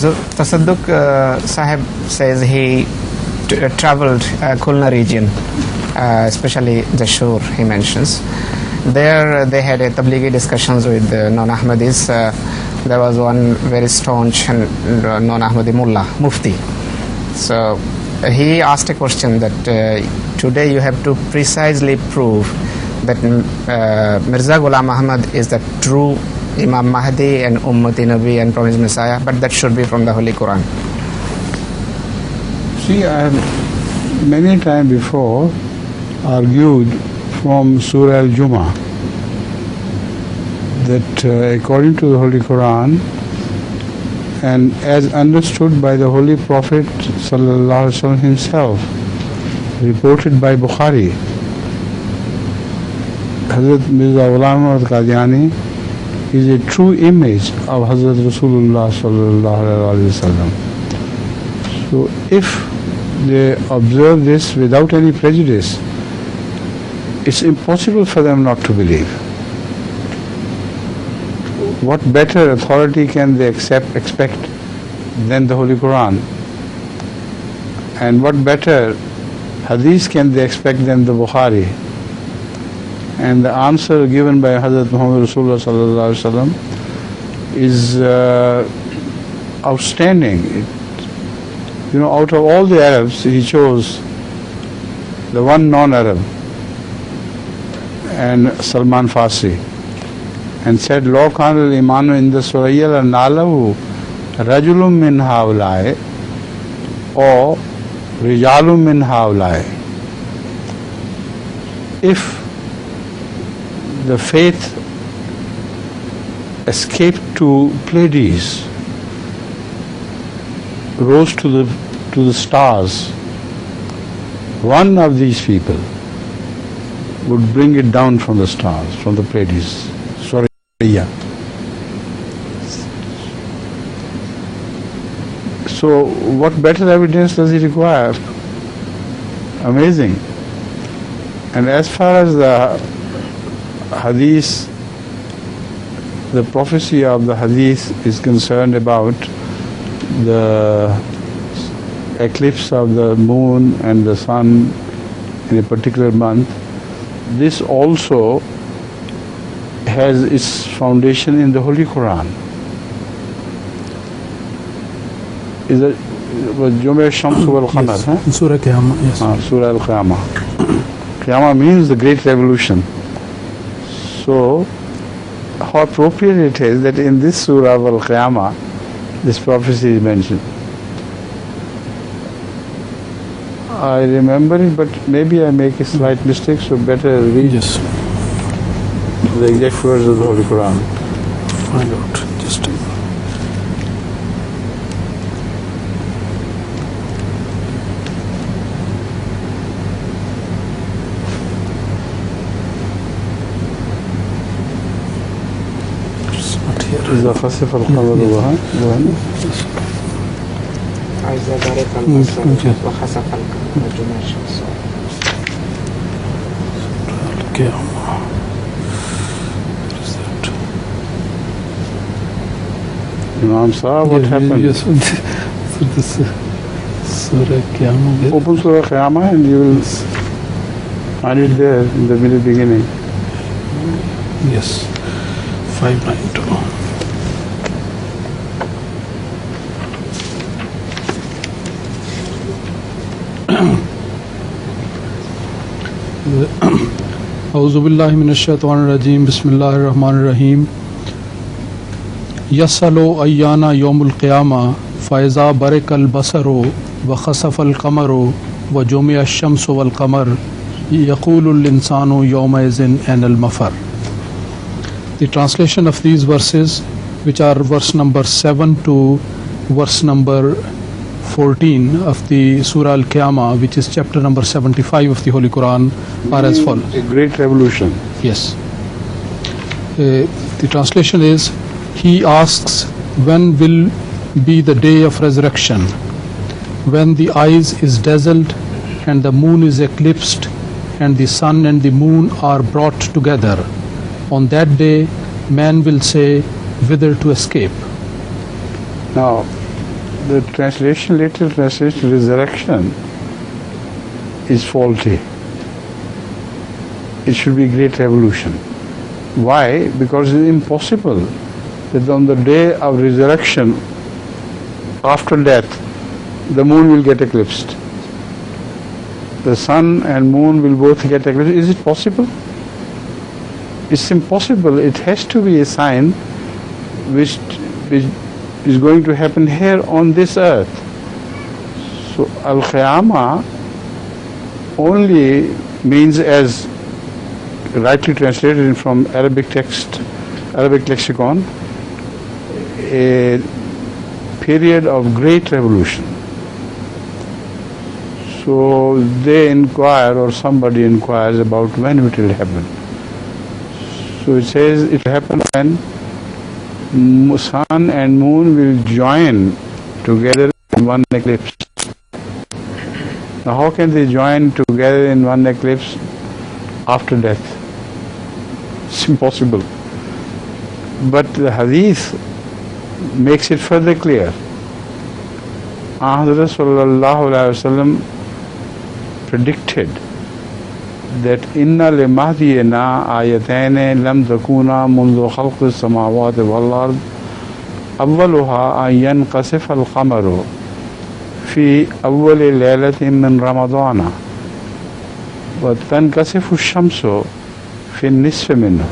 Tasadduq Sahib says he traveled Khulna region, especially the Shur, he mentions. There they had a tablighi discussions with non-Ahmadis. There was one very staunch non-Ahmadi mullah, mufti. So he asked a question that today you have to precisely prove that Mirza Ghulam Ahmad is the true Imam Mahdi and Ummati Nabi and promised Messiah, but that should be from the Holy Quran. See, I have many times before argued from Surah Al-Jumu'ah that according to the Holy Quran and as understood by the Holy Prophet Sallallahu Alaihi Wasallam himself, reported by Bukhari, Hazrat Mirza Ghulam Ahmad Qadiani is a true image of Hazrat Rasulullah Sallallahu Alaihi Wasallam. So if they observe this without any prejudice, it's impossible for them not to believe. What better authority can they expect than the Holy Quran? And what better hadith can they expect than the Bukhari? And the answer given by Hazrat Muhammad Rasulullah Sallallahu Alaihi Wasallam is outstanding. Out of all the Arabs, he chose the one non-Arab, and Salman Farsi, and said, Lo kana al-imanu inda surayya nalahu rajulun min haulai or rijalun min haulai. If the faith escaped to Pleiades, rose to the stars, one of these people would bring it down from the stars, from the Pleiades. Soraya. So what better evidence does he require? Amazing. And as far as the hadith, the prophecy of the hadith is concerned about the eclipse of the moon and the sun in a particular month, this also has its foundation in the Holy Quran. Is it Jum'a Shams wal Qamar? Surah Qiyamah, yes. Surah Al-Qiyamah. Qiyamah means the great revolution. So, how appropriate it is that in this Surah Al-Qiyamah, this prophecy is mentioned. I remember it, but maybe I make a slight mistake, so better read the exact words of the Holy Quran. Find out. Just a minute. It's not here. إذا خسف القمر وهن إذا برق البصر وخسف القمر وجمع الشمس. Imam Sahib, what happened? Yes, so this Surah Qiyamah. Open Surah Qiyamah and you will find it there in the very beginning. Yes, 592. A'udhu billahi minash shaitanir rajim. Bismillahir rahmanir rahim. Yasalu ayyana yawmul qiyamah fa iza barikal basaru wa khasafal qamaru wa jumi'a ash-shamsu wal qamar yaqulu al-insanu yawma idhin anal mafar. The translation of these verses, which are verse number 7 to verse number 14 of the Surah Al-Qiyamah, which is chapter number 75 of the Holy Quran, are as follows. A great revolution. Yes. The translation is, he asks, when will be the day of resurrection, when the eyes is dazzled and the moon is eclipsed and the sun and the moon are brought together. On that day, man will say, whither to escape. Now, the translation, literal translation, resurrection, is faulty. It should be great revolution. Why? Because it is impossible that on the day of resurrection, after death, the moon will get eclipsed. The sun and moon will both get eclipsed. Is it possible? It's impossible. It has to be a sign which is going to happen here on this earth. So Al-Qiyamah only means, as rightly translated from Arabic text, Arabic lexicon, a period of great revolution. So they inquire, or somebody inquires about when it will happen. So it says it will happen when sun and moon will join together in one eclipse. Now how can they join together in one eclipse after death? It's impossible. But the hadith makes it further clear. Hazrat sallallahu alaihi wasallam predicted that inna li mahdiyina ayatayn lam takuna mundu khalq as-samawati wal ard awwaluha an yanqasif al-qamaru fi awwal laylatin min ramadana wa tankasifu ash-shamsu fi an-nisfi minhu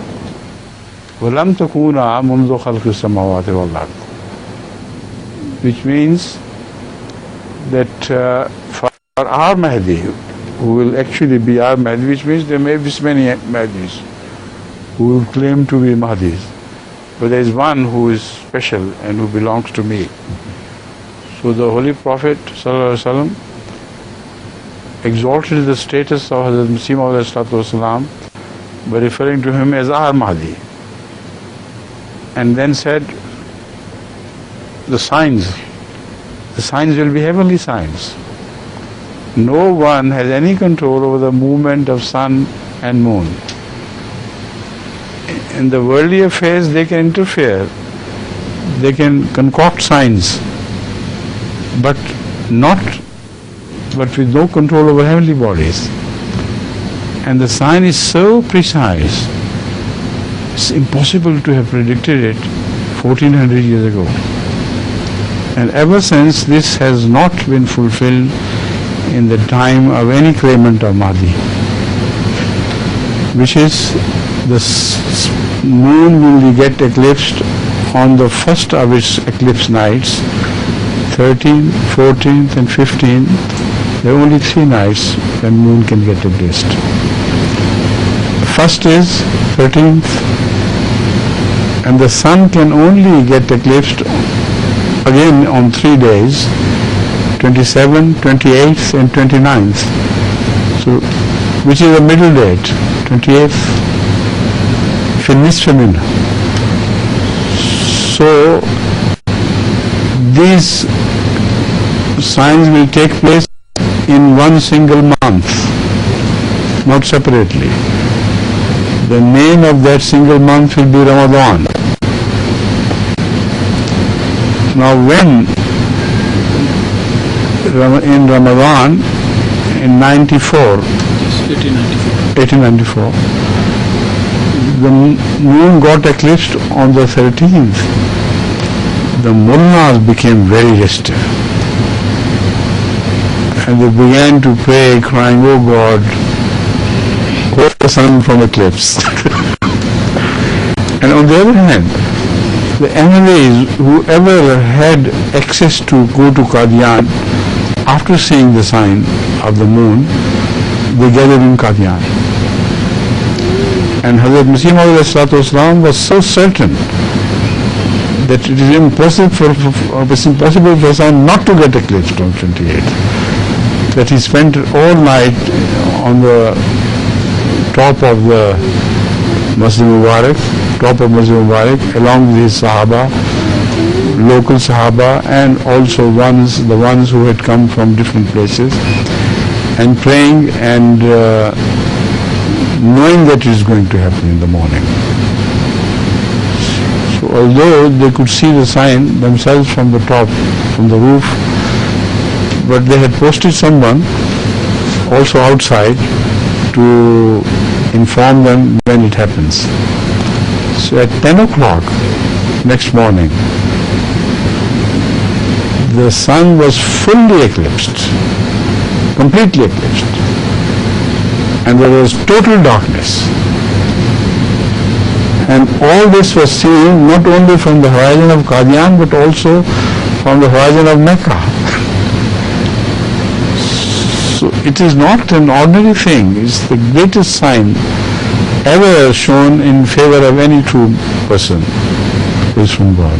wa lam takuna mundu khalq as-samawati wal ard, which means that for our Mahdi, who will actually be our Mahdi, which means there may be many Mahdis who will claim to be Mahdis, but there is one who is special and who belongs to me. So the Holy Prophet ﷺ exalted the status of Hazrat Muslim by referring to him as our Mahdi, and then said the signs will be heavenly signs. No one has any control over the movement of sun and moon. In the worldly affairs they can interfere, they can concoct signs, but with no control over heavenly bodies. And the sign is so precise, it's impossible to have predicted it 1400 years ago. And ever since, this has not been fulfilled in the time of any claimant of Mahdi, which is the moon will get eclipsed on the first of its eclipse nights, 13th, 14th and 15th. There are only 3 nights when moon can get eclipsed. The first is 13th, and the sun can only get eclipsed again on 3 days, 27th, 28th and 29th. So, which is a middle date, 28th, Feminine. So, these signs will take place in one single month, not separately. The name of that single month will be Ramadan. Now when in Ramadan in 1894, the moon got eclipsed on the 13th, the mullahs became very restive and they began to pray, crying, "Oh God, hold the sun from eclipse." And on the other hand, the enemies, whoever had access to go to Qadian, after seeing the sign of the moon, they gathered in Qadian. And Hazrat Muslim was so certain that it is impossible for sun not to get eclipsed on 28th, that he spent all night on the top of the Masjid Mubarak, along with his Sahaba, local Sahaba, and also the ones who had come from different places, and praying and knowing that it is going to happen in the morning. So although they could see the sign themselves from the top, from the roof, but they had posted someone also outside to inform them when it happens. So at 10 o'clock next morning, the sun was fully eclipsed, completely eclipsed, and there was total darkness. And all this was seen not only from the horizon of Qadian but also from the horizon of Mecca. So it is not an ordinary thing. It's the greatest sign ever shown in favor of any true person who is from God.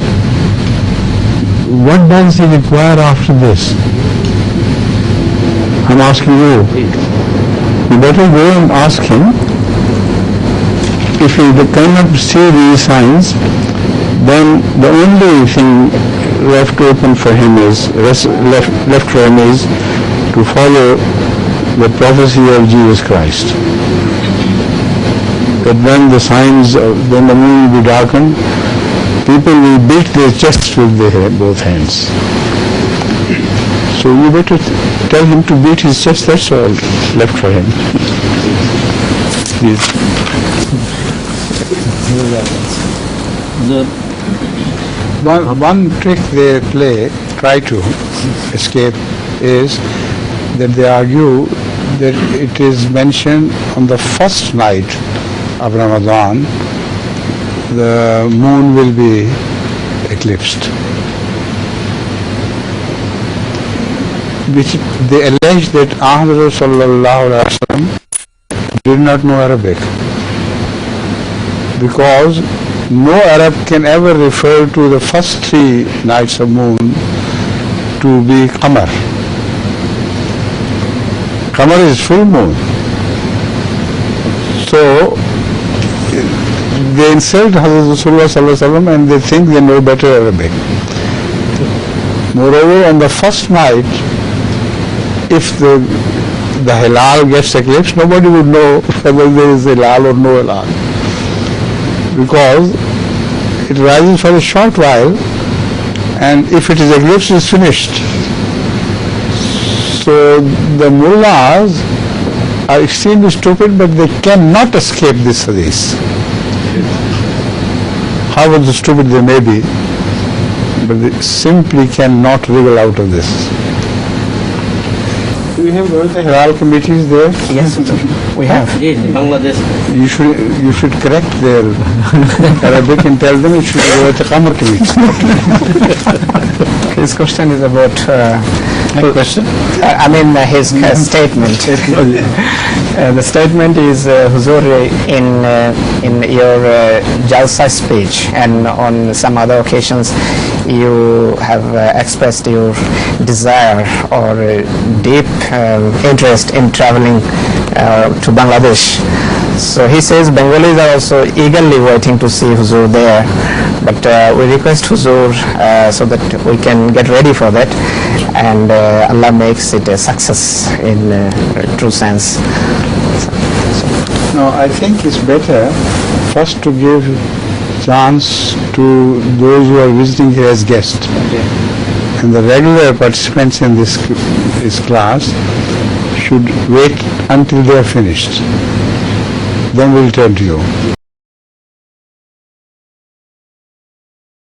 What does he require after this? I'm asking you. You better go and ask him. If he cannot see these signs, then the only thing left open for him is to follow the prophecy of Jesus Christ. That when the signs, when the moon will be darkened, people will beat their chests with their both hands. So you better tell him to beat his chest. That's all left for him. Please. One trick they try to escape is that they argue that it is mentioned on the first night of Ramadan the moon will be eclipsed, which they allege that Ahmad sallallahu alaihi wasallam did not know Arabic, because no Arab can ever refer to the first 3 nights of moon to be Qamar. Qamar is full moon. So they insult Hazrat Rasulullah sallallahu alaihi wasallam and they think they know better Arabic. Moreover, on the first night, if the Hilal gets eclipsed, nobody would know whether there is Hilal or no Hilal, because it rises for a short while, and if it is eclipsed, it's finished. So the mullahs are extremely stupid, but they cannot escape this hadith. However stupid they may be, but they simply cannot wriggle out of this. Do you have the halal committees there? Yes, we have. In Bangladesh. You should correct their Arabic and tell them it should go at the Qamar committee. His question is about My question? His statement. The statement is, Huzur, in your Jalsa speech and on some other occasions, you have expressed your desire or deep interest in traveling to Bangladesh. So he says Bengalis are also eagerly waiting to see Huzur there, but we request Huzur so that we can get ready for that, and Allah makes it a success in true sense. No, I think it's better first to give chance to those who are visiting here as guests. And the regular participants in this class should wait until they are finished. Then we'll turn to you.